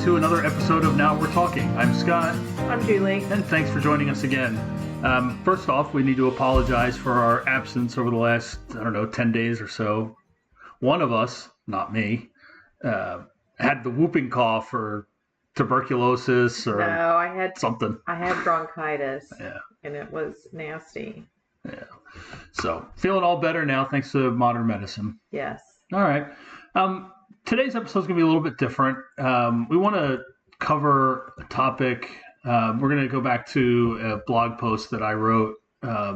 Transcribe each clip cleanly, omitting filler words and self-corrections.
to another episode of Now We're Talking. I'm Scott. I'm Julie. And thanks for joining us again. First off, we need to apologize for our absence over the last, 10 days or so. One of us, not me, had the whooping cough or tuberculosis or I had something. I had bronchitis, Yeah. and it was nasty. Yeah. So, feeling all better now thanks to modern medicine. Yes. All right. Today's episode is going to be a little bit different. We want to cover a topic. We're going to go back to a blog post that I wrote at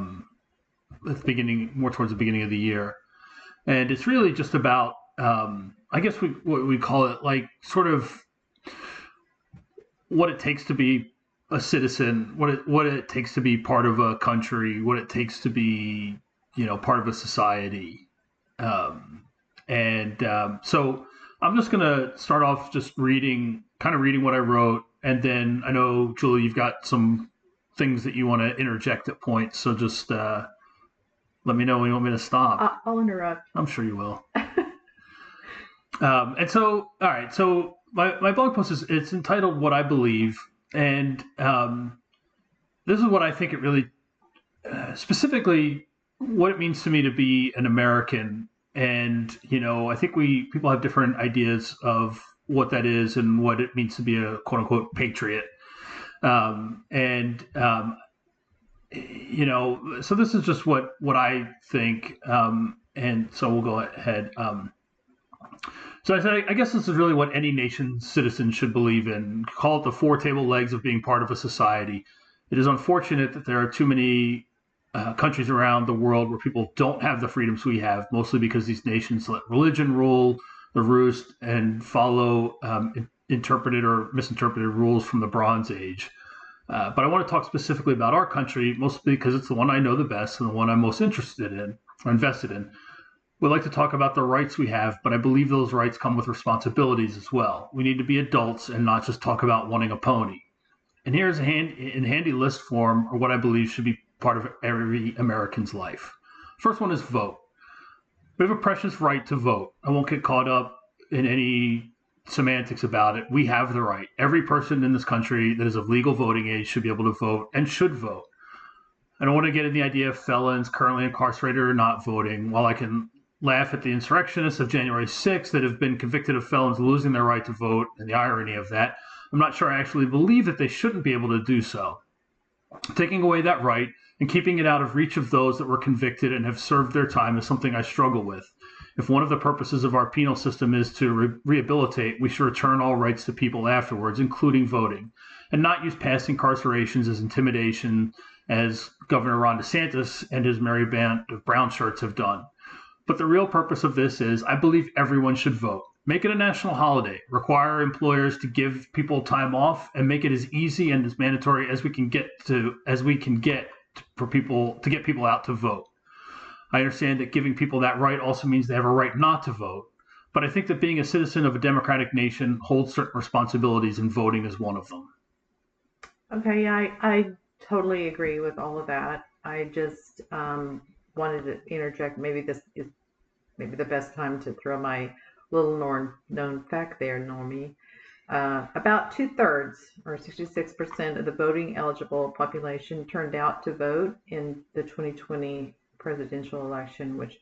the beginning, more towards the beginning of the year. And it's really just about, I guess what we call it, like sort of what it takes to be a citizen, what it takes to be part of a country, what it takes to be, part of a society. So I'm just going to start off just reading what I wrote. And then I know, Julie, you've got some things that you want to interject at points. So just let me know when you want me to stop. I'll interrupt. I'm sure you will. All right. So my blog post it's entitled What I Believe. And this is what I think it really, specifically what it means to me to be an American. And, I think people have different ideas of what that is and what it means to be a quote unquote patriot. So this is just what I think. And so we'll go ahead. So I said, I guess this is really what any nation's citizen should believe in. Call it the four table legs of being part of a society. It is unfortunate that there are too many countries around the world where people don't have the freedoms we have, mostly because these nations let religion rule the roost and follow interpreted or misinterpreted rules from the Bronze Age. But I want to talk specifically about our country, mostly because it's the one I know the best and the one I'm most interested in or invested in. We'd like to talk about the rights we have, but I believe those rights come with responsibilities as well. We need to be adults and not just talk about wanting a pony. And here's in handy list form or what I believe should be part of every American's life. First one is vote. We have a precious right to vote. I won't get caught up in any semantics about it. We have the right. Every person in this country that is of legal voting age should be able to vote and should vote. I don't want to get in the idea of felons currently incarcerated or not voting. While I can laugh at the insurrectionists of January 6th that have been convicted of felons losing their right to vote and the irony of that, I'm not sure I actually believe that they shouldn't be able to do so. Taking away that right and keeping it out of reach of those that were convicted and have served their time is something I struggle with. If one of the purposes of our penal system is to rehabilitate, we should return all rights to people afterwards, including voting, and not use past incarcerations as intimidation, as Governor Ron DeSantis and his merry band of brown shirts have done. But the real purpose of this is, I believe everyone should vote. Make it a national holiday. Require employers to give people time off, and make it as easy and as mandatory as we can get for people to get people out to vote. I understand that giving people that right also means they have a right not to vote, but I think that being a citizen of a democratic nation holds certain responsibilities, and voting is one of them. Okay, I totally agree with all of that. I just wanted to interject. Maybe this is the best time to throw my little known fact there, Normie. About 2/3 or 66% of the voting eligible population turned out to vote in the 2020 presidential election, which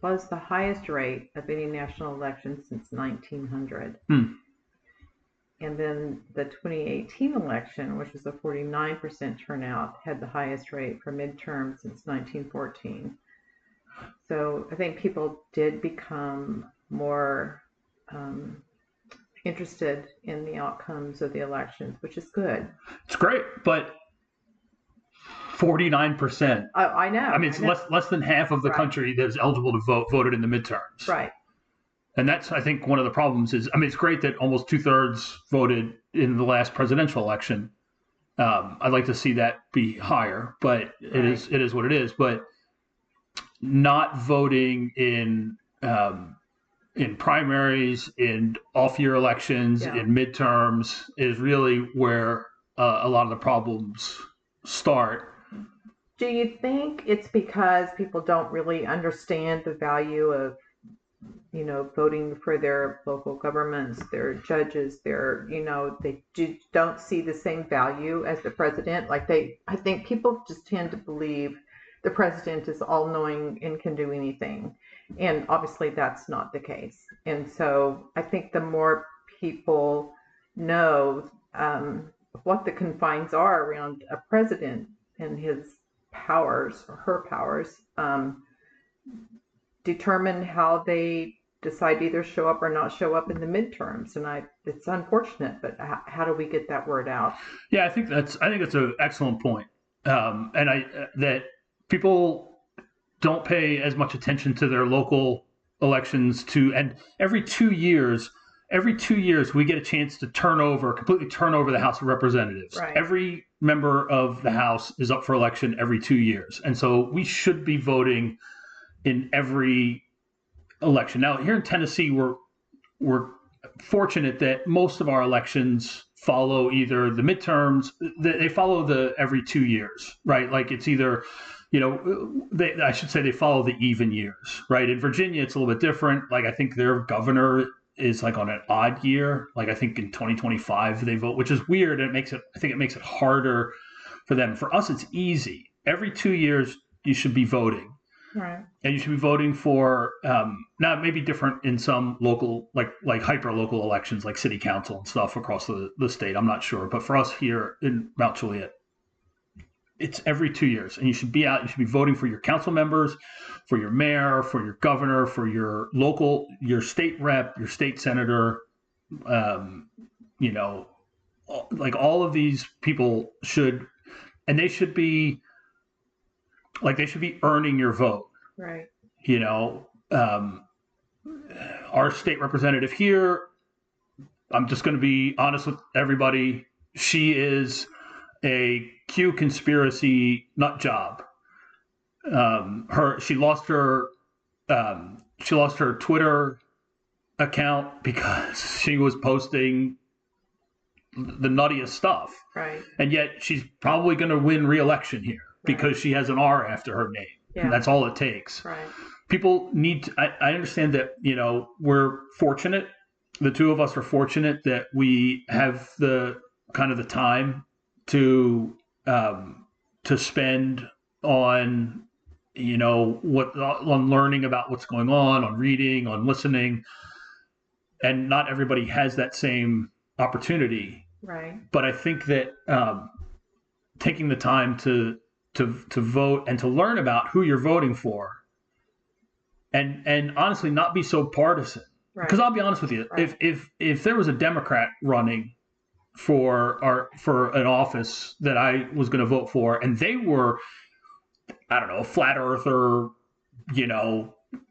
was the highest rate of any national election since 1900. And then the 2018 election, which was a 49% turnout, had the highest rate for midterms since 1914. So I think people did become more interested in the outcomes of the elections, which is good. It's great, but 49%. I know. I mean, it's less than half of the country that is eligible to vote voted in the midterms. Right. And that's, I think, one of the problems is, it's great that almost 2/3 voted in the last presidential election. I'd like to see that be higher, but it is what it is. But not voting in primaries, in off-year elections, in midterms is really where a lot of the problems start. Do you think it's because people don't really understand the value of voting for their local governments, their judges, don't see the same value as the president. I think people just tend to believe the president is all knowing and can do anything. And obviously that's not the case. And so I think the more people know what the confines are around a president and his powers or her powers, determine how they decide to either show up or not show up in the midterms. And it's unfortunate, but how do we get that word out? Yeah, I think that's an excellent point. And that people don't pay as much attention to their local elections and every 2 years we get a chance to completely turn over the House of Representatives. Right. Every member of the House is up for election every 2 years. And so we should be voting in every election. Now, here in Tennessee, we're fortunate that most of our elections follow either the midterms, they follow the every 2 years, right? Like it's either, I should say they follow the even years, right? In Virginia, it's a little bit different. Like I think their governor is like on an odd year. Like I think in 2025 they vote, which is weird. And I think it makes it harder for them. For us, it's easy. Every 2 years, you should be voting. Right. And you should be voting for, now it may be different in some local, like hyper local elections, like city council and stuff across the state. I'm not sure. But for us here in Mount Juliet, it's every 2 years. And you should be out, you should be voting for your council members, for your mayor, for your governor, for your state rep, your state senator, like all of these people they should be earning your vote. Right. Our state representative here, I'm just going to be honest with everybody. She is a Q conspiracy nut job. She lost her Twitter account because she was posting the nuttiest stuff. Right. And yet she's probably going to win re-election here because she has an R after her name. Yeah. That's all it takes. Right. People need to, I understand that, we're fortunate. The two of us are fortunate that we have the kind of the time to spend on, on learning about what's going on reading, on listening. And not everybody has that same opportunity. Right. But I think that taking the time to vote and to learn about who you're voting for, and honestly not be so partisan. Because I'll be honest with you, right. if there was a Democrat running for an office that I was going to vote for, and they were, I don't know, a flat earther,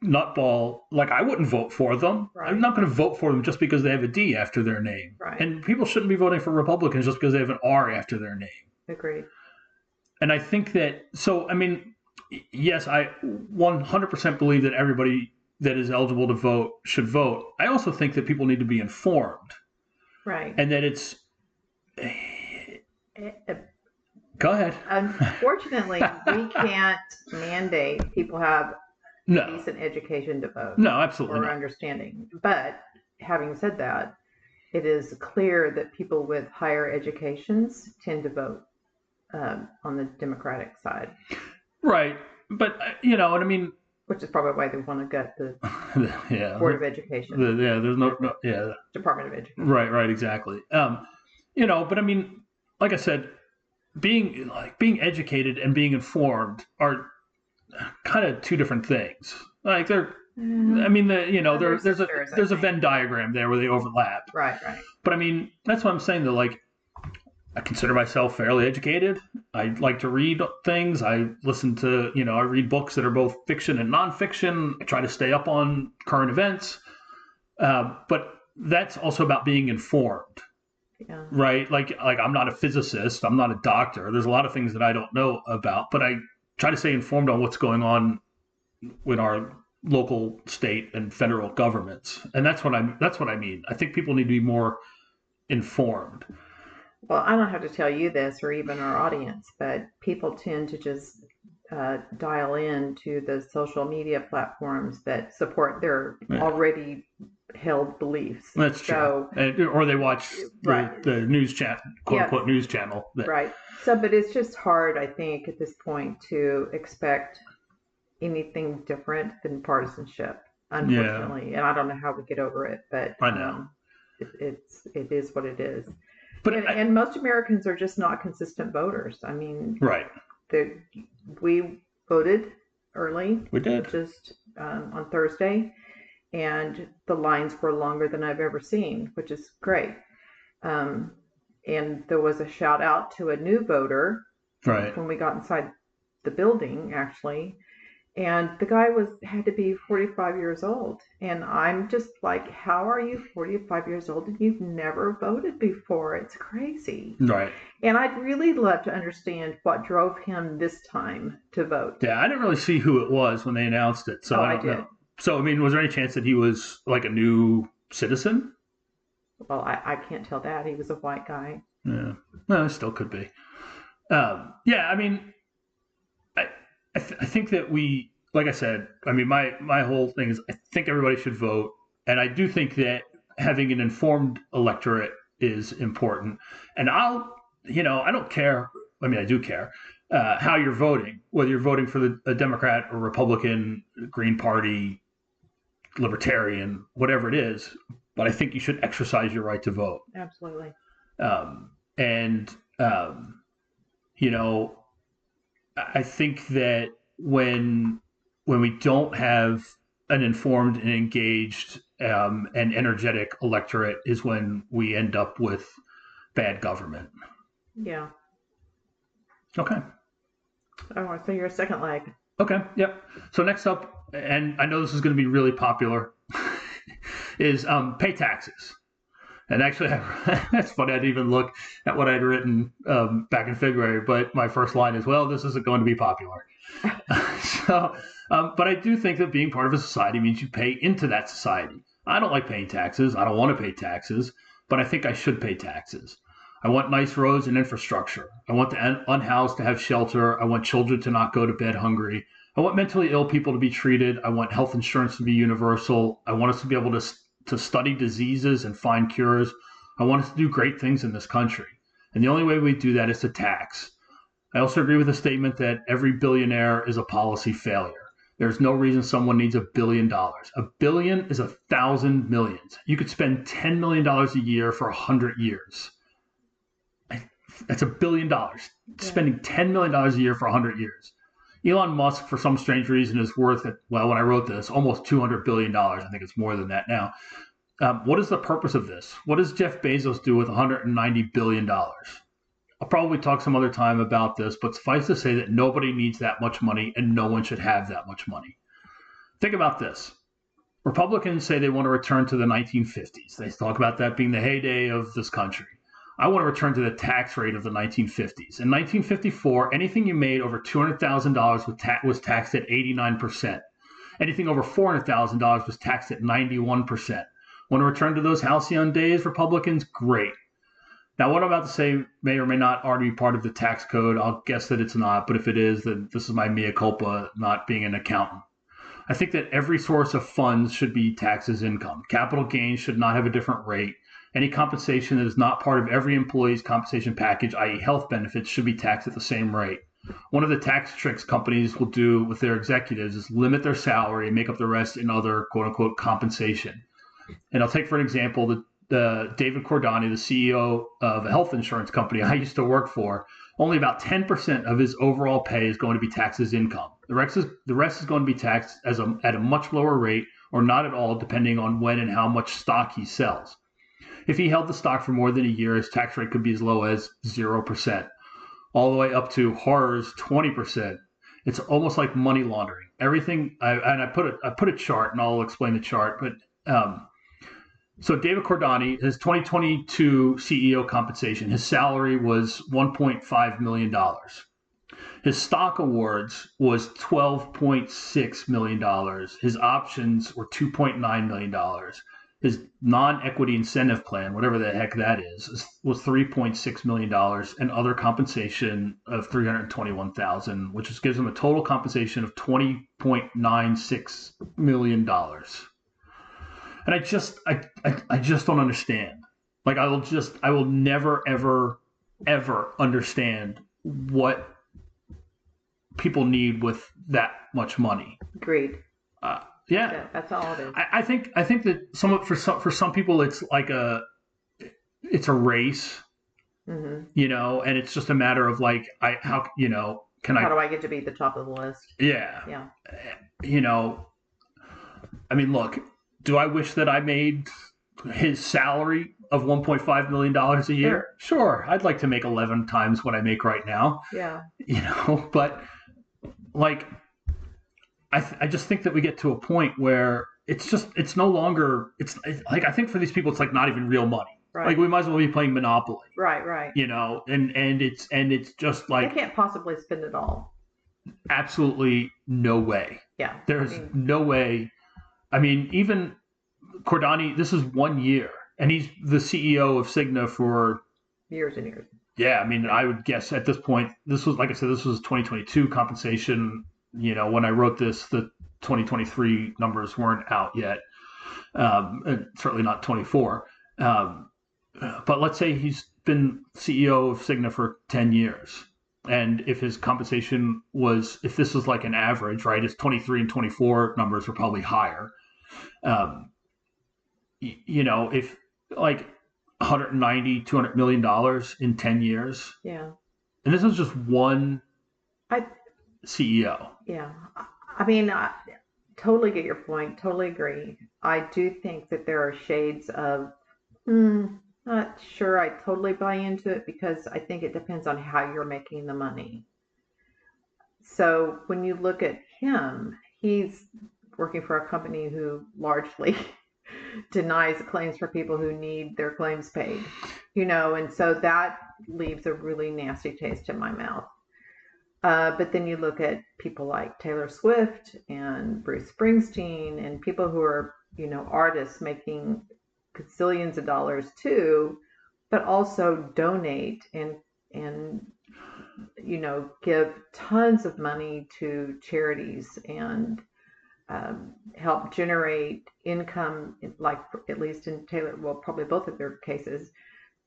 nutball, like I wouldn't vote for them. Right. I'm not going to vote for them just because they have a D after their name. Right. And people shouldn't be voting for Republicans just because they have an R after their name. Agreed. And I think that, yes, I 100% believe that everybody that is eligible to vote should vote. I also think that people need to be informed. Right. And that it's... Go ahead. Unfortunately, we can't mandate people have a decent education to vote. No, absolutely or not. Understanding. But having said that, it is clear that people with higher educations tend to vote on the Democratic side. Right. But, what I mean... Which is probably why they want to gut the Board of Education. There's no Department of Education. Right, exactly. But I mean, like I said, being educated and being informed are kind of two different things. Like they're, I mean, there's a Venn diagram there where they overlap. Right. But I mean, that's what I'm saying though. Like, I consider myself fairly educated. I like to read things. I listen to, I read books that are both fiction and nonfiction. I try to stay up on current events. But that's also about being informed. Yeah. Right? Like I'm not a physicist. I'm not a doctor. There's a lot of things that I don't know about, but I try to stay informed on what's going on with our local, state, and federal governments. And that's what I mean. I think people need to be more informed. Well, I don't have to tell you this or even our audience, but people tend to just dial in to the social media platforms that support their Yeah. already held beliefs. That's true. Or they watch the news chat, quote unquote news channel. Right. So, but it's just hard, I think, at this point to expect anything different than partisanship, unfortunately. And I don't know how we get over it, but I know. It is what it is. But and most Americans are just not consistent voters. I mean, right. We voted early. We did. Just on Thursday, and the lines were longer than I've ever seen, which is great. And there was a shout out to a new voter when we got inside the building, actually. And the guy had to be 45 years old. And I'm just like, how are you 45 years old and you've never voted before? It's crazy. Right. And I'd really love to understand what drove him this time to vote. Yeah, I didn't really see who it was when they announced it. So I don't know. So, I mean, was there any chance that he was like a new citizen? Well, I can't tell that. He was a white guy. Yeah. Well, it still could be. Yeah, I mean, I think that like I said, I mean, my whole thing is I think everybody should vote. And I do think that having an informed electorate is important. And I don't care. I mean, I do care how you're voting, whether you're voting for a Democrat or Republican, Green Party, Libertarian, whatever it is. But I think you should exercise your right to vote. Absolutely. I think that when we don't have an informed and engaged and energetic electorate is when we end up with bad government. Yeah. Okay. Oh, so you're a second leg. Okay. Yep. So next up, and I know this is going to be really popular, is pay taxes. And actually, that's funny. I didn't even look at what I'd written back in February, but my first line is, well, this isn't going to be popular. But I do think that being part of a society means you pay into that society. I don't like paying taxes. I don't want to pay taxes, but I think I should pay taxes. I want nice roads and infrastructure. I want the unhoused to have shelter. I want children to not go to bed hungry. I want mentally ill people to be treated. I want health insurance to be universal. I want us to be able to study diseases and find cures. I want us to do great things in this country. And the only way we do that is to tax. I also agree with the statement that every billionaire is a policy failure. There's no reason someone needs $1 billion. $1 billion is 1,000 millions. You could spend $10 million a year for 100 years. That's $1 billion. Yeah. Spending $10 million a year for 100 years. Elon Musk, for some strange reason, is worth, well, when I wrote this, almost $200 billion. I think it's more than that now. What is the purpose of this? What does Jeff Bezos do with $190 billion? I'll probably talk some other time about this, but suffice to say that nobody needs that much money and no one should have that much money. Think about this. Republicans say they want to return to the 1950s. They talk about that being the heyday of this country. I want to return to the tax rate of the 1950s. In 1954, anything you made over $200,000 was taxed at 89%. Anything over $400,000 was taxed at 91%. Want to return to those halcyon days, Republicans? Great. Now, what I'm about to say may or may not already be part of the tax code. I'll guess that it's not, but if it is, then this is my mea culpa, not being an accountant. I think that every source of funds should be taxed as income. Capital gains should not have a different rate. Any compensation that is not part of every employee's compensation package, i.e. health benefits, should be taxed at the same rate. One of the tax tricks companies will do with their executives is limit their salary and make up the rest in other quote-unquote compensation. And I'll take for an example the David Cordani, the CEO of a health insurance company I used to work for. Only about 10% of his overall pay is going to be taxed as income. The rest is going to be taxed at a much lower rate or not at all, depending on when and how much stock he sells. If he held the stock for more than a year, his tax rate could be as low as 0%, all the way up to horrors 20%. It's almost like money laundering. Everything, I put a chart, and I'll explain the chart. But so David Cordani, his 2022 CEO compensation, his salary was $1.5 million. His stock awards was $12.6 million. His options were $2.9 million. his non-equity incentive plan, whatever the heck that is, was $3.6 million, and other compensation of $321,000, which gives him a total compensation of $20.96 million. And I just don't understand. Like I will never ever understand what people need with that much money. Agreed. Yeah, that's all it is. I think that for some people it's like it's a race, Mm-hmm. and it's just a matter of like how do I get to be the top of the list? Yeah. I mean, look, do I wish that I made his salary of $1.5 million a year? Sure. I'd like to make 11 times what I make right now. Yeah. But like, I just think that we get to a point where it's no longer, it's like, I think for these people, it's like not even real money. Right. Like we might as well be playing Monopoly. Right. And it's just like, they can't possibly spend it all. Absolutely no way. Yeah. There's no way. I mean, even Cordani, this is 1 year, and he's the CEO of Cigna for years and years. Yeah, I mean, I would guess at this point, this was, like I said, this was 2022 compensation. When I wrote this, the 2023 numbers weren't out yet, and certainly not 24. But let's say he's been CEO of Cigna for 10 years. And if his compensation if this was like an average, right, his 23 and 24 numbers are probably higher. If like $190, $200 million in 10 years. Yeah. And this is just one CEO. Yeah. I mean, I totally get your point. Totally agree. I do think that there are shades of, not sure I totally buy into it, because I think it depends on how you're making the money. So when you look at him, he's working for a company who largely denies claims for people who need their claims paid, and so that leaves a really nasty taste in my mouth. But then you look at people like Taylor Swift and Bruce Springsteen and people who are, artists making gazillions of dollars too, but also donate and give tons of money to charities and help generate income, like at least in Taylor, well, probably both of their cases,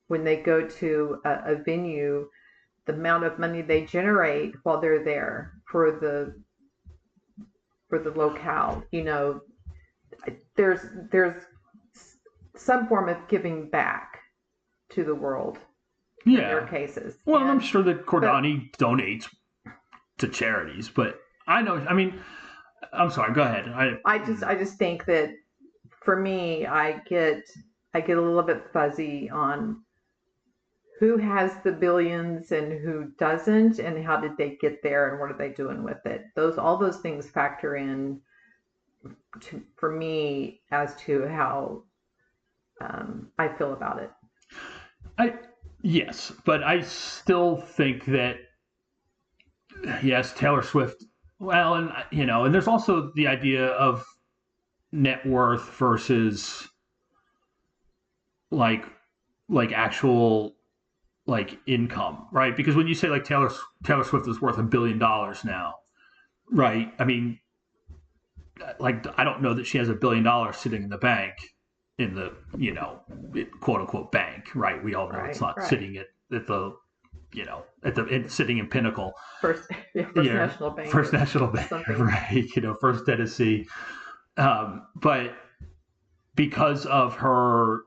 when they go to a venue, the amount of money they generate while they're there for the locale, there's some form of giving back to the world in their cases. Well, I'm sure that Cordani donates to charities, but I'm sorry, go ahead. I just think that for me, I get a little bit fuzzy on who has the billions and who doesn't, and how did they get there, and what are they doing with it. All those things factor in for me as to how I feel about it. Yes, but I still think that yes, Taylor Swift. Well, and there's also the idea of net worth versus like actual like income, right? Because when you say like Taylor Swift is worth $1 billion now, right? I mean, like I don't know that she has $1 billion sitting in the bank, in the quote unquote bank, right? We all know it's not sitting at the sitting in Pinnacle, First National Bank, right? First Tennessee, but because of her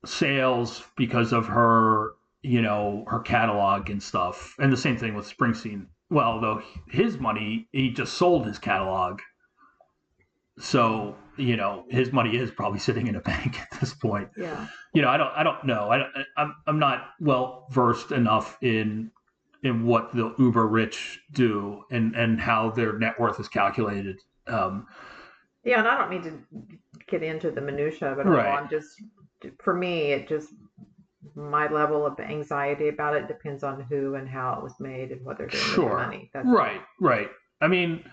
sales, because of her her catalog and stuff, and the same thing with Springsteen. Well, though his money, he just sold his catalog, so his money is probably sitting in a bank at this point. Yeah. I don't know. I'm not well versed enough in what the uber rich do and how their net worth is calculated. And I don't mean to get into the minutia of it all. Right. I'm just, for me, my level of anxiety about it depends on who and how it was made and what they're doing with the money. Right. I mean,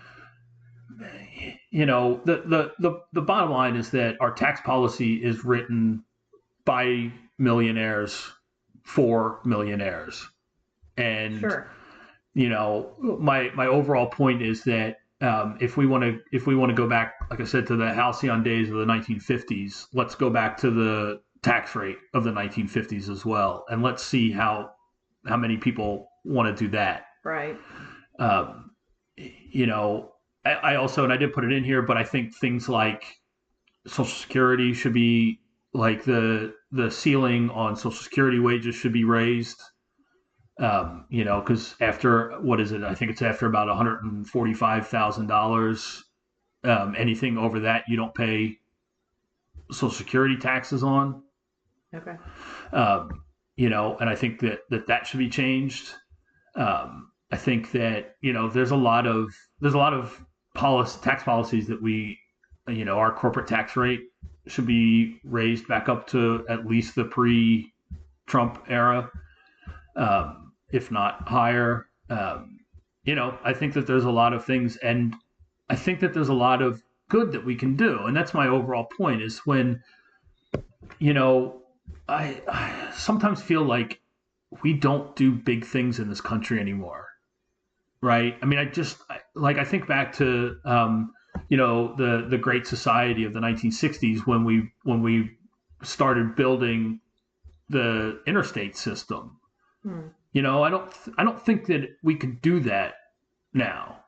the bottom line is that our tax policy is written by millionaires for millionaires. And Sure. My overall point is that if we want to go back, like I said, to the halcyon days of the 1950s, let's go back to the tax rate of the 1950s as well, and let's see how many people want to do that. Right. Um, I also, and I did put it in here, but I think things like Social Security should be like the ceiling on Social Security wages should be raised. Because after what is it? I think it's after about $145,000. Anything over that, you don't pay Social Security taxes on. Okay. And I think that should be changed. I think that there's a lot of tax policies that our corporate tax rate should be raised back up to at least the pre-Trump era, if not higher. I think that there's a lot of things, and I think that there's a lot of good that we can do, and that's my overall point. Is when I sometimes feel like we don't do big things in this country anymore, right? I mean, I think back to the Great Society of the 1960s when we started building the interstate system. Hmm. I don't think that we could do that now.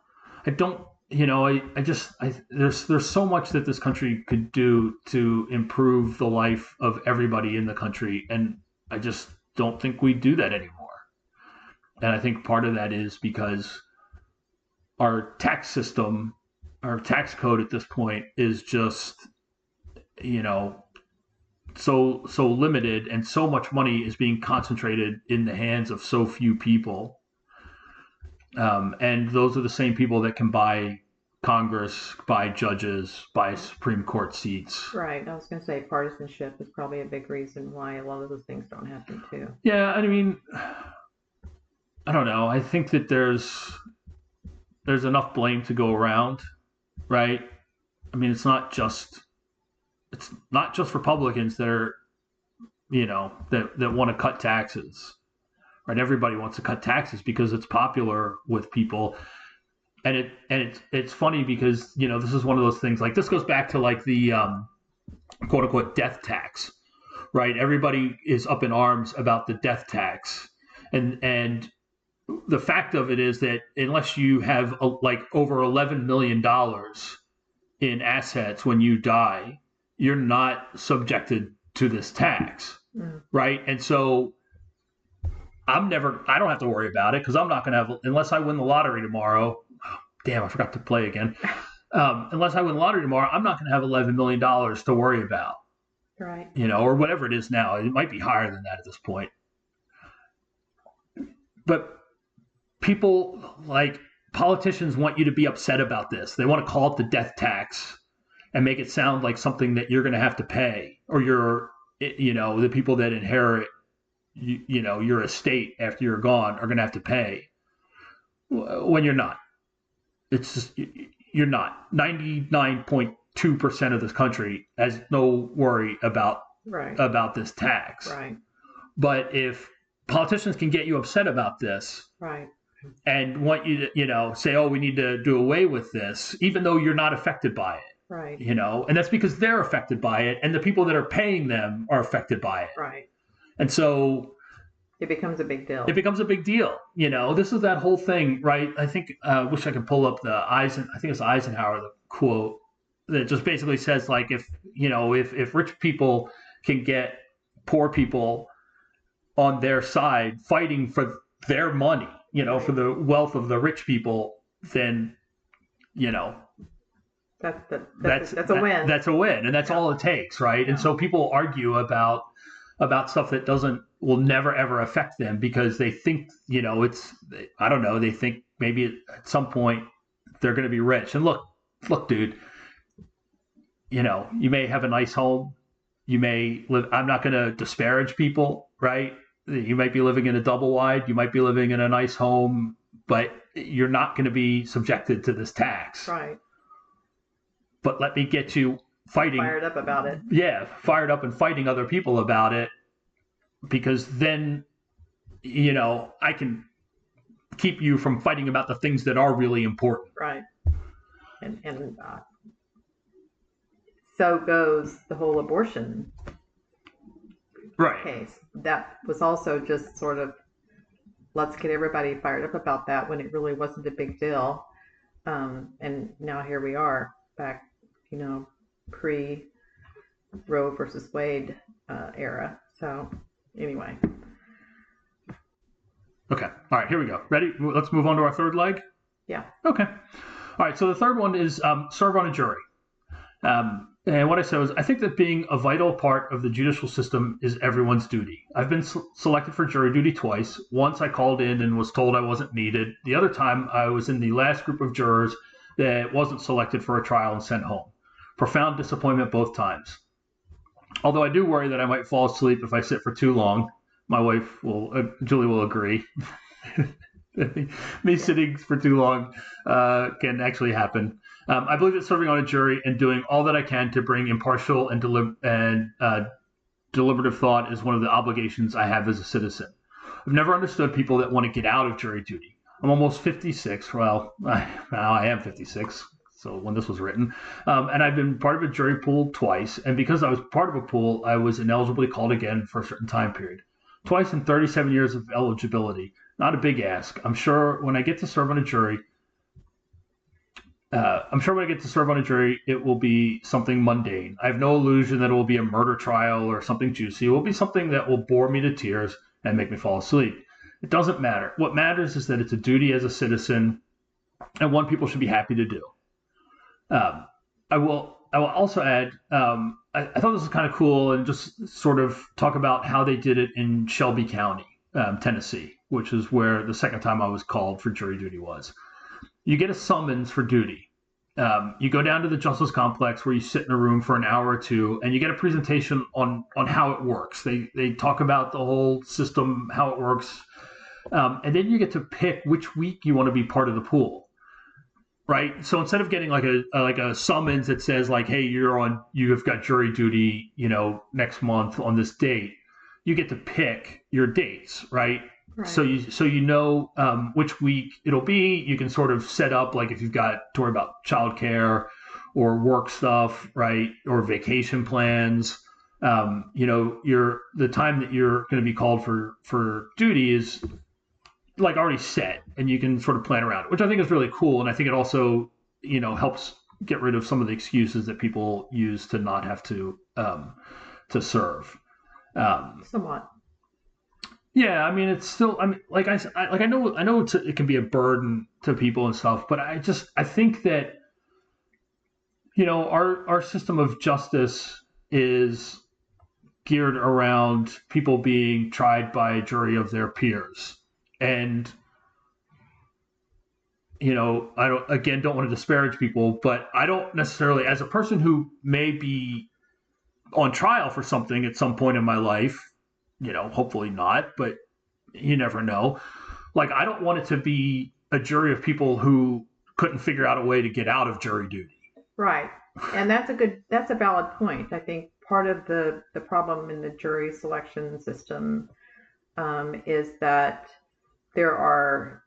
I don't. There's so much that this country could do to improve the life of everybody in the country, and I just don't think we do that anymore. And I think part of that is because our tax system, our tax code at this point is just, so limited, and so much money is being concentrated in the hands of so few people. And those are the same people that can buy Congress, buy judges, buy Supreme Court seats. Right. I was going to say partisanship is probably a big reason why a lot of those things don't happen too. Yeah, I mean, I don't know. I think that there's enough blame to go around, right? I mean, it's not just Republicans that are, that want to cut taxes, right? Everybody wants to cut taxes because it's popular with people. And it's funny because, this is one of those things, like this goes back to like the quote unquote death tax, right? Everybody is up in arms about the death tax. And the fact of it is that unless you have like over $11 million in assets when you die, you're not subjected to this tax, right? And so I don't have to worry about it because I'm not going to have, unless I win the lottery tomorrow. Damn, I forgot to play again. Unless I win the lottery tomorrow, I'm not going to have $11 million to worry about. Right. Or whatever it is now. It might be higher than that at this point. But people, like politicians, want you to be upset about this. They want to call it the death tax and make it sound like something that you're going to have to pay, or the people that inherit, your estate after you're gone are going to have to pay, when you're not. It's just, you're not. 99.2% of this country has no worry about this tax. Right. But if politicians can get you upset about this, right, and want you to, say, oh, we need to do away with this, even though you're not affected by it. Right. And that's because they're affected by it, and the people that are paying them are affected by it. Right. And so it becomes a big deal. This is that whole thing, right? I think, wish I could pull up I think it's Eisenhower, the quote that just basically says, like, if rich people can get poor people on their side fighting for their money, right, for the wealth of the rich people, then, that's a win. That's a win, and that's all it takes, right? Yeah. And so people argue about stuff that will never ever affect them because they think, I don't know, they think maybe at some point they're going to be rich. And look, dude, you may have a nice home, you may live. I'm not going to disparage people, right? You might be living in a double wide, you might be living in a nice home, but you're not going to be subjected to this tax. Right. but let me get you fighting. Fired up about it. Yeah, fired up and fighting other people about it, because then, I can keep you from fighting about the things that are really important. Right. And so goes the whole abortion case. That was also just sort of, let's get everybody fired up about that when it really wasn't a big deal. And now here we are back, pre Roe versus Wade era. So anyway. Okay. All right, here we go. Ready? Let's move on to our third leg. Yeah. Okay. All right. So the third one is serve on a jury. And what I said was, I think that being a vital part of the judicial system is everyone's duty. I've been selected for jury duty twice. Once I called in and was told I wasn't needed. The other time I was in the last group of jurors that wasn't selected for a trial and sent home. Profound disappointment both times. Although I do worry that I might fall asleep if I sit for too long. My wife Julie will agree. Me sitting for too long can actually happen. I believe that serving on a jury and doing all that I can to bring impartial and deliberative thought is one of the obligations I have as a citizen. I've never understood people that want to get out of jury duty. I'm almost 56. Well, I am 56. So when this was written, and I've been part of a jury pool twice. And because I was part of a pool, I was inaligibly called again for a certain time period. Twice in 37 years of eligibility. Not a big ask. I'm sure when I get to serve on a jury, it will be something mundane. I have no illusion that it will be a murder trial or something juicy. It will be something that will bore me to tears and make me fall asleep. It doesn't matter. What matters is that it's a duty as a citizen and one people should be happy to do. I will also add, I thought this was kind of cool, and just sort of talk about how they did it in Shelby County, Tennessee, which is where the second time I was called for jury duty was. You get a summons for duty. You go down to the Justice Complex where you sit in a room for an hour or two, and you get a presentation on how it works. They talk about the whole system, how it works, and then you get to pick which week you want to be part of the pool. Right. So instead of getting like a summons that says like, hey, you have got jury duty, next month on this date, you get to pick your dates. Right. So you know which week it'll be. You can sort of set up, like, if you've got to worry about childcare or work stuff, right, or vacation plans. The time that you're going to be called for duty is like already set, and you can sort of plan around it, which I think is really cool. And I think it also, helps get rid of some of the excuses that people use to not have to serve. Somewhat. Yeah, I mean, it's still, I know it can be a burden to people and stuff, but I think that, our system of justice is geared around people being tried by a jury of their peers. And, I don't want to disparage people, but I don't necessarily, as a person who may be on trial for something at some point in my life, hopefully not, but you never know. Like, I don't want it to be a jury of people who couldn't figure out a way to get out of jury duty. Right. And that's a valid point. I think part of the problem in the jury selection system is that there are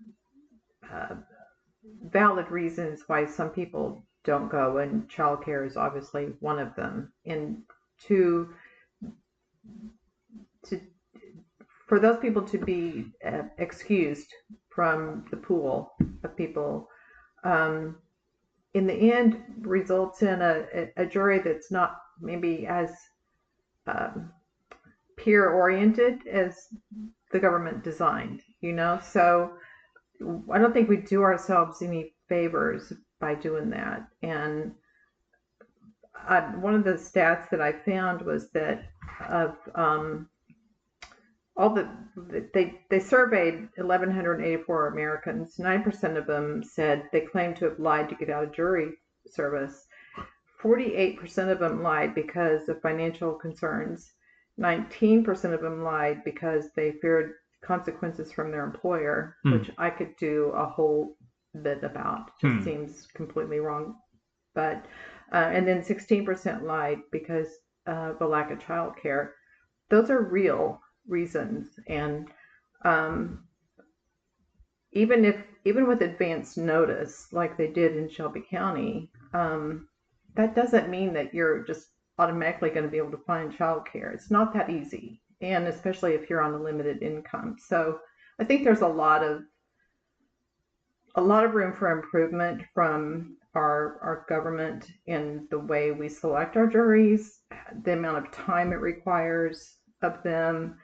valid reasons why some people don't go, and childcare is obviously one of them. And for those people to be excused from the pool of people, in the end results in a jury that's not maybe as peer oriented as the government designed, so I don't think we do ourselves any favors by doing that. And one of the stats that I found was that of they surveyed 1,184 Americans. 9% of them said they claimed to have lied to get out of jury service. 48% of them lied because of financial concerns. 19% of them lied because they feared consequences from their employer, which I could do a whole bit about. Just seems completely wrong but and then 16% lied because of the lack of childcare. Those are real reasons, and um, even with advance notice, like they did in Shelby County, that doesn't mean that you're just automatically going to be able to find childcare. It's not that easy, and especially if you're on a limited income. So I think there's a lot of room for improvement from our government in the way we select our juries, the amount of time it requires of them,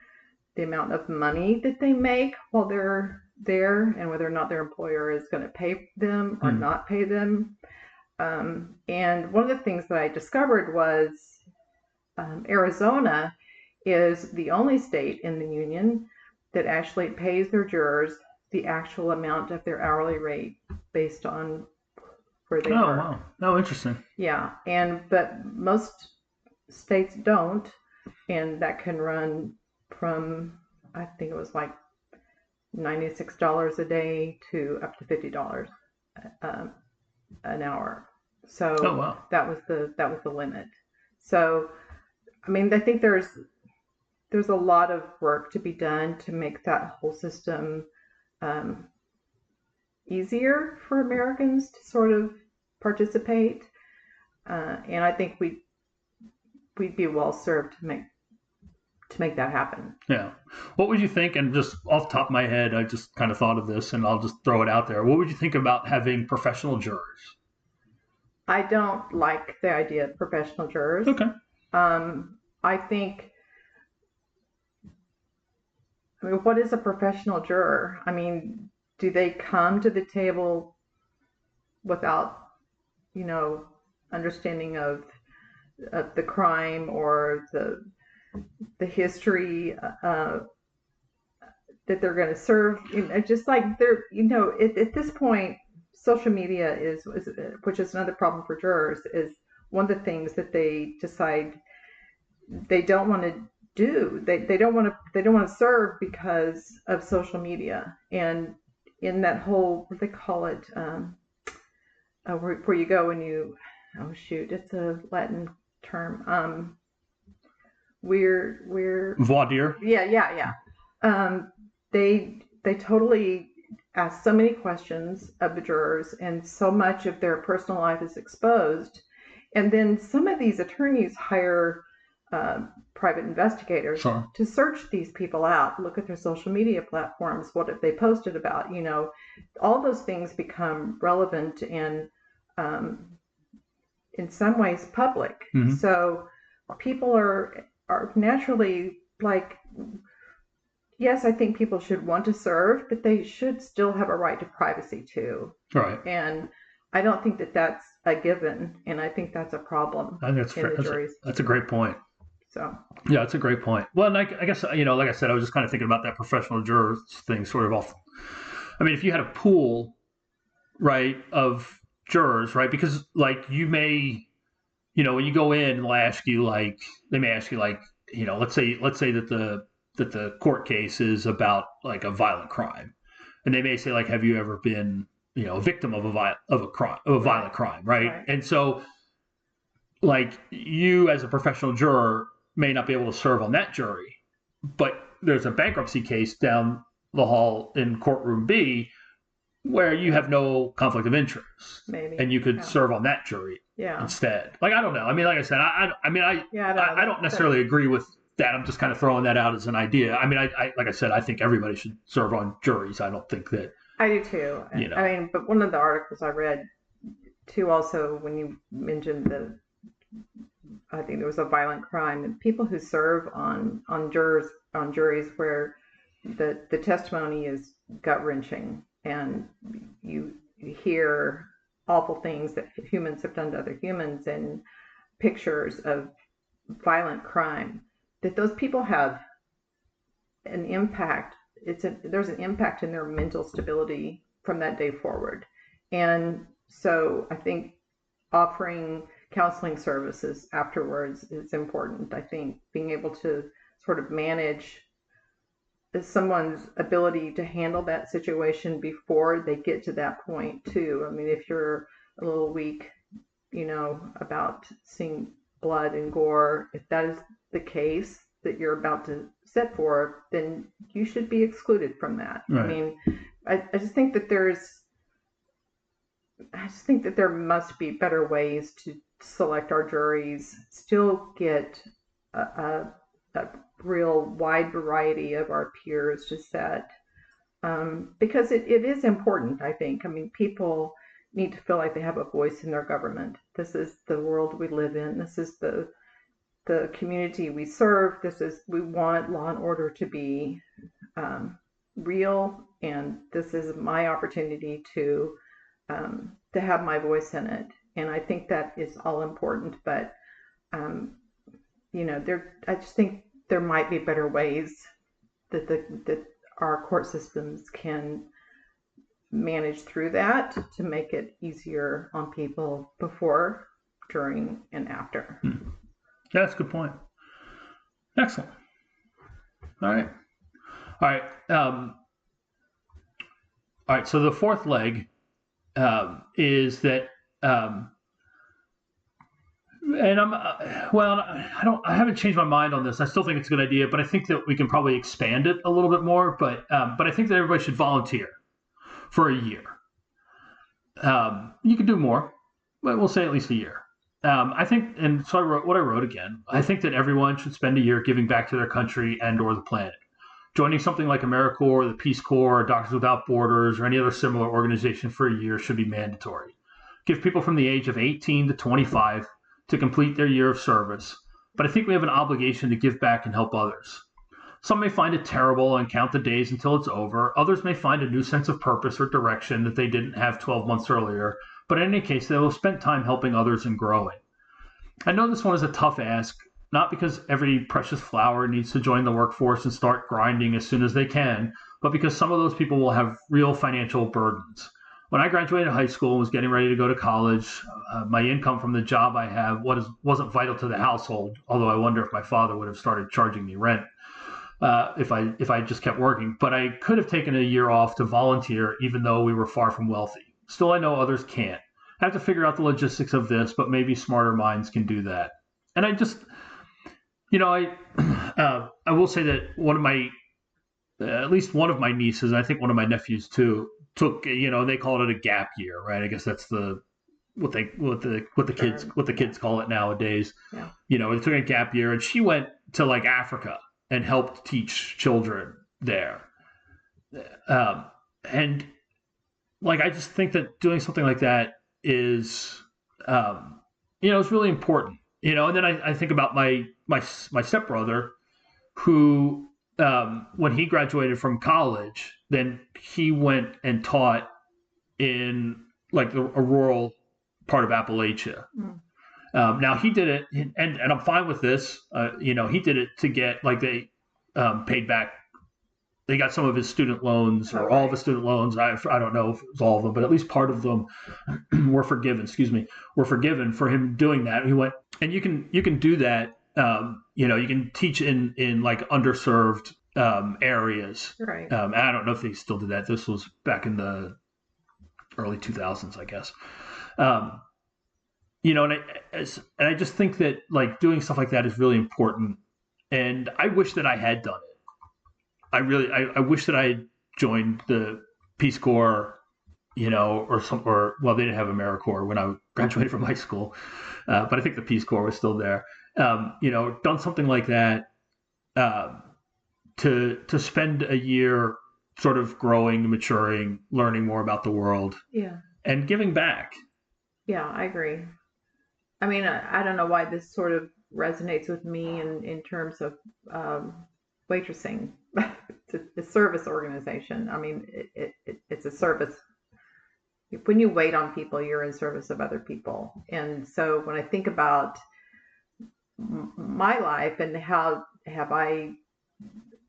the amount of money that they make while they're there, and whether or not their employer is going to pay them or not pay them. And one of the things that I discovered was Arizona is the only state in the union that actually pays their jurors the actual amount of their hourly rate based on where they work. Oh, wow. Oh, interesting. Yeah, but most states don't, and that can run from, I think it was like $96 a day to up to $50 an hour. So Oh, wow. that was the limit. So I mean, I think there's a lot of work to be done to make that whole system easier for Americans to sort of participate, and I think we'd be well served to make that happen. Yeah. What would you think? And just off the top of my head, I just kind of thought of this, and I'll just throw it out there. What would you think about having professional jurors? I don't like the idea of professional jurors. Okay. I think. I mean, what is a professional juror? I mean, do they come to the table without, understanding of the crime or the history that they're going to serve? Just like they're, at this point, social media is, which is another problem for jurors, is one of the things that they decide they don't want to do. They don't want to serve because of social media, and in that whole, what they call it, where you go when you, oh shoot, it's a Latin term, we're Voir dire. Yeah. They totally ask so many questions of the jurors, and so much of their personal life is exposed. And then some of these attorneys hire private investigators to search these people out, look at their social media platforms, what have they posted about, all those things become relevant and in some ways public. Mm-hmm. So people are naturally like, yes, I think people should want to serve, but they should still have a right to privacy too. Right. And I don't think that that's a given, and I think that's a problem. I think that's a great point. So yeah, that's a great point. Well, and I guess, like I said, I was just kind of thinking about that professional jurors thing sort of off. I mean, if you had a pool, right, of jurors, right, because like you may, when you go in, they'll ask you they may ask you let's say that the court case is about like a violent crime, and they may say like, have you ever been, a victim of a violent crime, right? And so like you as a professional juror may not be able to serve on that jury, but there's a bankruptcy case down the hall in courtroom B where you have no conflict of interest, maybe, and you could serve on that jury instead. Like, I don't know. I mean, like I said, I don't necessarily agree with that. I'm just kind of throwing that out as an idea. I mean, I like I said, I think everybody should serve on juries. I don't think that. I do too. I mean, but one of the articles I read too, also when you mentioned I think there was a violent crime, and people who serve on juries where the testimony is gut wrenching, and you hear awful things that humans have done to other humans, and pictures of violent crime, that those people have an impact. There's an impact in their mental stability from that day forward. And so I think offering counseling services afterwards is important. I think being able to sort of manage someone's ability to handle that situation before they get to that point too. I mean, if you're a little weak about seeing blood and gore, if that is the case that you're about to set for, then you should be excluded from that. Right. I mean, I just think that there must be better ways to select our juries, still get a real wide variety of our peers to set, because it is important, I think. I mean, people need to feel like they have a voice in their government. This is the world we live in. This is the community we serve. We want law and order to be real, and this is my opportunity to have my voice in it. And I think that is all important. But I just think there might be better ways that our court systems can manage through that to make it easier on people before, during, and after. Yeah, that's a good point. Excellent. All right. All right. So the fourth leg is that, and I haven't changed my mind on this. I still think it's a good idea, but I think that we can probably expand it a little bit more. But I think that everybody should volunteer for a year. You can do more, but we'll say at least a year. I think, and so I wrote again. I think that everyone should spend a year giving back to their country and/or the planet. Joining something like AmeriCorps, the Peace Corps, Doctors Without Borders, or any other similar organization for a year should be mandatory. Give people from the age of 18 to 25 to complete their year of service, but I think we have an obligation to give back and help others. Some may find it terrible and count the days until it's over. Others may find a new sense of purpose or direction that they didn't have 12 months earlier, but in any case, they will spend time helping others and growing. I know this one is a tough ask, not because every precious flower needs to join the workforce and start grinding as soon as they can, but because some of those people will have real financial burdens. When I graduated high school and was getting ready to go to college, my income from the job I have wasn't vital to the household, although I wonder if my father would have started charging me rent if I just kept working. But I could have taken a year off to volunteer, even though we were far from wealthy. Still, I know others can't. I have to figure out the logistics of this, but maybe smarter minds can do that. And I just, I will say that at least one of my nieces, and I think one of my nephews too, took, they call it a gap year, right? I guess that's what the kids call it nowadays. Yeah. They took a gap year, and she went to like Africa and helped teach children there. And like, I just think that doing something like that is, it's really important, and then I think about my stepbrother who, when he graduated from college, then he went and taught in like a rural part of Appalachia. Now he did it, and I'm fine with this. He did it to get, like, they paid back. They got some of his student loans, or all of his student loans. I don't know if it was all of them, but at least part of them were forgiven. Were forgiven for him doing that. He went, and you can do that. You can teach in like underserved areas. Right. And I don't know if they still do that. This was back in the early 2000s, I guess. And I just think that, like, doing stuff like that is really important. And I wish that I had done it. I wish that I had joined the Peace Corps, they didn't have AmeriCorps when I graduated from high school, but I think the Peace Corps was still there. Done something like that, to spend a year sort of growing, maturing, learning more about the world, and giving back. Yeah, I agree. I mean, I don't know why this sort of resonates with me in terms of waitressing. It's a service organization. I mean, it's a service. When you wait on people, you're in service of other people. And so when I think about my life and how have I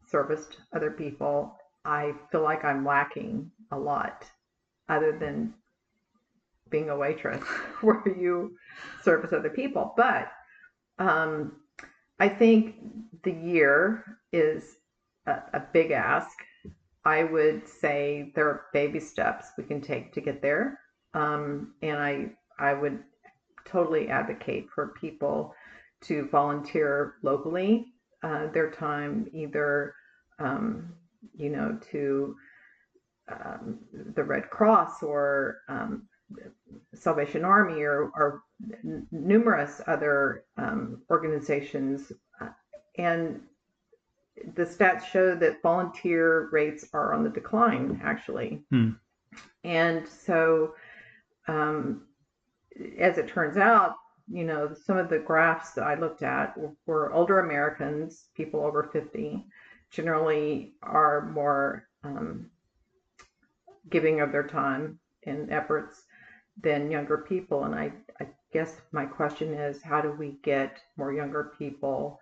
serviced other people, I feel like I'm lacking a lot, other than being a waitress where you service other people. But I think the year is a big ask. I would say there are baby steps we can take to get there. And I would totally advocate for people to volunteer locally, their time, either, to the Red Cross or Salvation Army or numerous other organizations. And the stats show that volunteer rates are on the decline, actually. And so, as it turns out, some of the graphs that I looked at were older Americans, people over 50, generally are more giving of their time and efforts than younger people. And I guess my question is, how do we get more younger people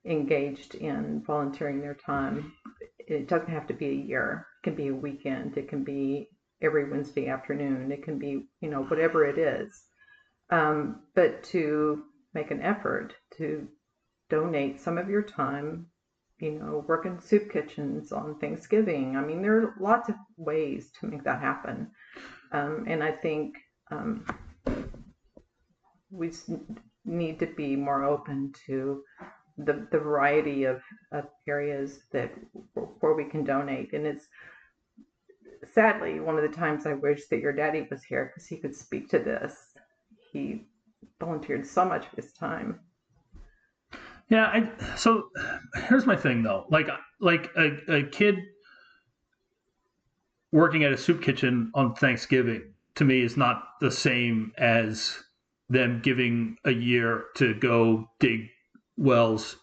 engaged in volunteering their time? It doesn't have to be a year. It can be a weekend. It can be every Wednesday afternoon. It can be, whatever it is. But to make an effort to donate some of your time, work in soup kitchens on Thanksgiving. I mean, there are lots of ways to make that happen. And I think we need to be more open to the variety of areas where we can donate. And it's sadly one of the times I wish that your daddy was here, because he could speak to this. He volunteered so much of his time. Yeah. So here's my thing though. Like a kid working at a soup kitchen on Thanksgiving to me is not the same as them giving a year to go dig wells,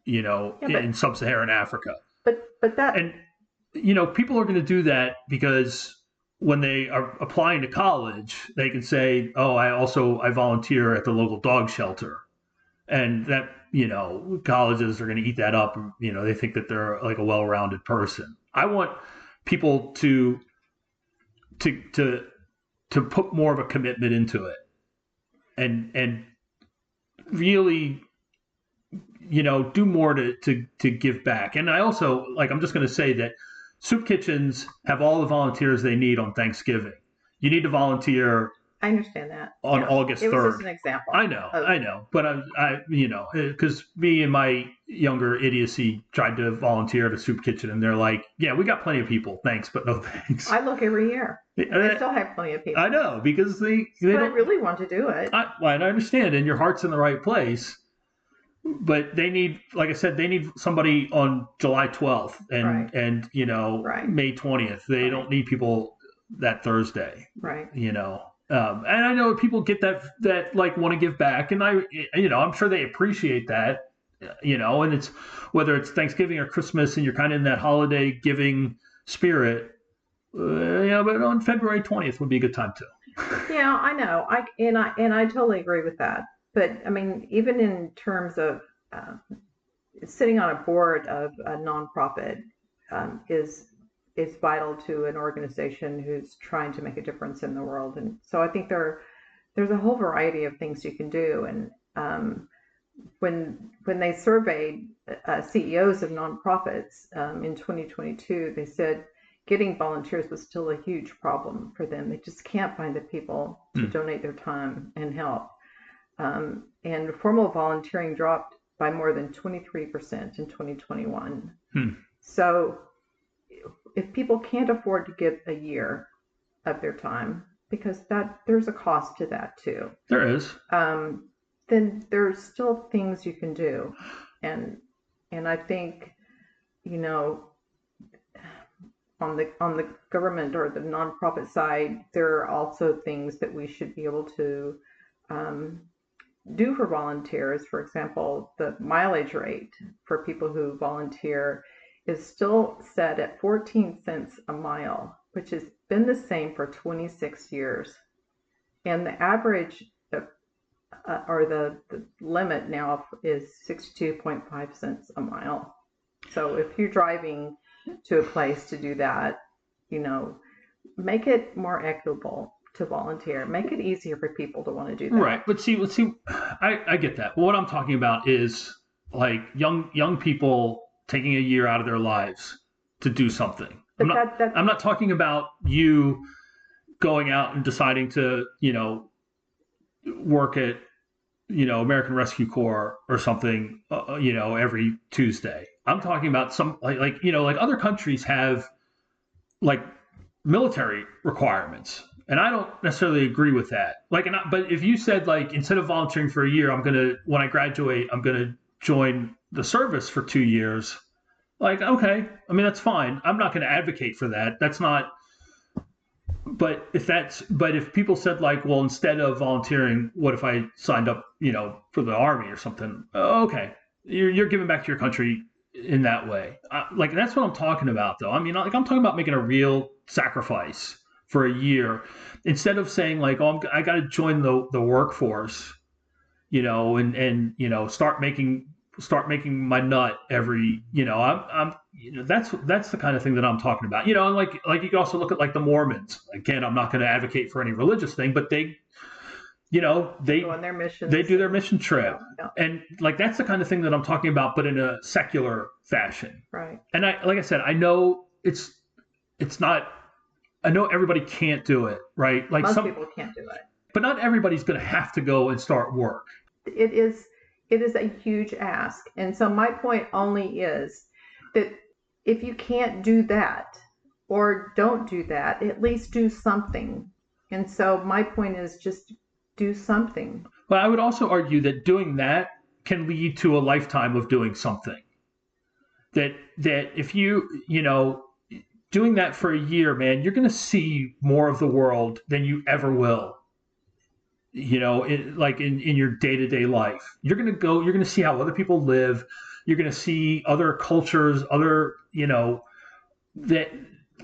in sub-Saharan Africa. But that, and people are going to do that because when they are applying to college, they can say, "Oh, I volunteer at the local dog shelter," and that colleges are going to eat that up. They think that they're like a well-rounded person. I want people to put more of a commitment into it, and really, do more to give back. And I also, I'm just going to say that soup kitchens have all the volunteers they need on Thanksgiving. You need to volunteer. I understand that. On August 3rd. It was just an example. I know. But because me and my younger idiocy tried to volunteer at a soup kitchen, and they're like, "Yeah, we got plenty of people. Thanks, but no thanks." I look every year. They still have plenty of people. I know, because they don't really want to do it. I understand, and your heart's in the right place. But they need, like I said, they need somebody on July 12th and May 20th. They don't need people that Thursday. Right. And I know people get that want to give back, and I'm sure they appreciate that, and it's whether it's Thanksgiving or Christmas, and you're kind of in that holiday giving spirit. But on February 20th would be a good time too. Yeah, I know. I totally agree with that. But I mean, even in terms of sitting on a board of a nonprofit is vital to an organization who's trying to make a difference in the world. And so I think there's a whole variety of things you can do. And when they surveyed CEOs of nonprofits in 2022, they said getting volunteers was still a huge problem for them. They just can't find the people to donate their time and help. And formal volunteering dropped by more than 23% in 2021. So if people can't afford to give a year of their time, because there's a cost to that too. There is. Then there's still things you can do. And I think, on the government or the nonprofit side, there are also things that we should be able to do for volunteers. For example, the mileage rate for people who volunteer is still set at 14 cents a mile, which has been the same for 26 years. And the average or the limit now is 62.5 cents a mile. So if you're driving to a place to do that, make it more equitable to volunteer. Make it easier for people to want to do that. Right. But see, I get that. What I'm talking about is like young people taking a year out of their lives to do something. I'm not talking about you going out and deciding to, work at, American Rescue Corps or something, every Tuesday. I'm talking about some like other countries have like military requirements, and I don't necessarily agree with that. But if you said like instead of volunteering for a year, when I graduate, I'm gonna join the service for 2 years. Like, okay, I mean that's fine. I'm not gonna advocate for that. That's not. But if people said like, well, instead of volunteering, what if I signed up, for the army or something? Okay, you're giving back to your country in that way. Like that's what I'm talking about, though. I mean, like I'm talking about making a real sacrifice for a year instead of saying like, oh, I got to join the workforce, and start making my nut every, I'm that's the kind of thing that I'm talking about. And like you can also look at like the Mormons. Again, I'm not going to advocate for any religious thing, but they Go on their missions. they do their mission trip. Yeah. And like that's the kind of thing that I'm talking about, but in a secular fashion. Right. And like I said, I know it's not. I know everybody can't do it, right? Like Most people can't do it. But not everybody's going to have to go and start work. It is a huge ask. And so my point only is that if you can't do that or don't do that, at least do something. And so my point is just do something. But I would also argue that doing that can lead to a lifetime of doing something. That if doing that for a year, man, you're going to see more of the world than you ever will. In your day-to-day life, you're going to see how other people live. You're going to see other cultures, that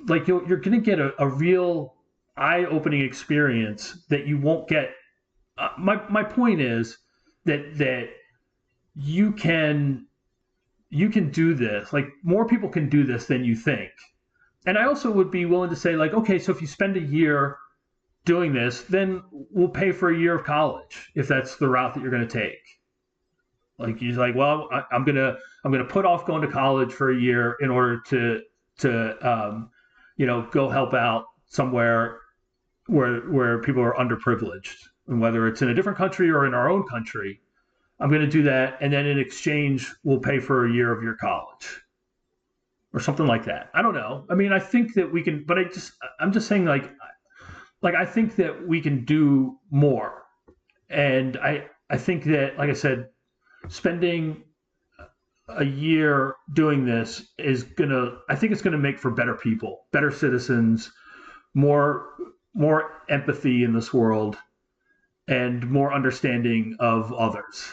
like you're going to get a real eye-opening experience that you won't get. My point is that you can do this. Like more people can do this than you think. And I also would be willing to say like, okay, so if you spend a year doing this, then we'll pay for a year of college if that's the route that you're going to take. Like you're like, well, I'm gonna put off going to college for a year in order to go help out somewhere where people are underprivileged, and whether it's in a different country or in our own country, I'm going to do that, and then in exchange, we'll pay for a year of your college, or something like that. I don't know. I mean, I think that we can, but I'm just saying like I think that we can do more, and I think that, like I said, spending a year doing this I think it's gonna make for better people, better citizens, more empathy in this world, and more understanding of others.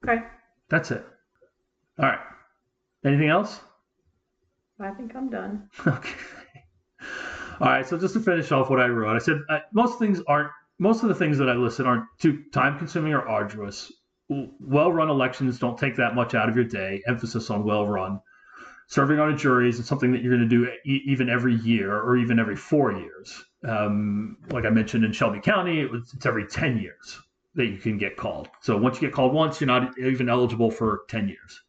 Okay. That's it. All right. Anything else? I think I'm done. Okay. All right. So just to finish off what I wrote, I said most of the things that I listed aren't too time-consuming or arduous. Well-run elections don't take that much out of your day. Emphasis on well-run. Serving on a jury is something that you're going to do even every year or even every 4 years. Like I mentioned in Shelby County, it's every 10 years that you can get called. So once you get called once, you're not even eligible for 10 years.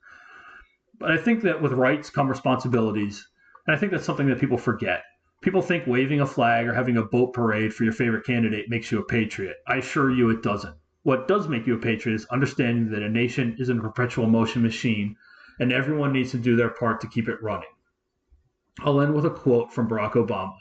But I think that with rights come responsibilities. And I think that's something that people forget. People think waving a flag or having a boat parade for your favorite candidate makes you a patriot. I assure you it doesn't. What does make you a patriot is understanding that a nation isn't a perpetual motion machine, and everyone needs to do their part to keep it running. I'll end with a quote from Barack Obama.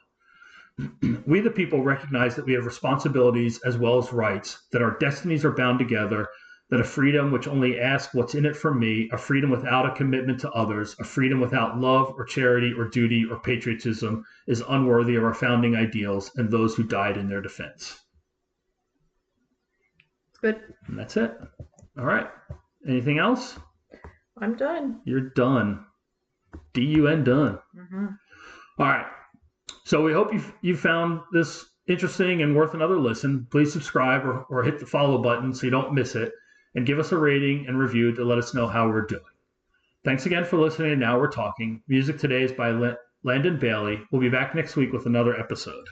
We the people recognize that we have responsibilities as well as rights, that our destinies are bound together, that a freedom which only asks what's in it for me, a freedom without a commitment to others, a freedom without love or charity or duty or patriotism is unworthy of our founding ideals and those who died in their defense. Good. And that's it. All right. Anything else? I'm done. You're done. D-U-N done. Mm-hmm. All right. So we hope you found this interesting and worth another listen. Please subscribe or hit the follow button so you don't miss it, and give us a rating and review to let us know how we're doing. Thanks again for listening. And Now We're Talking. Music today is by Landon Bailey. We'll be back next week with another episode.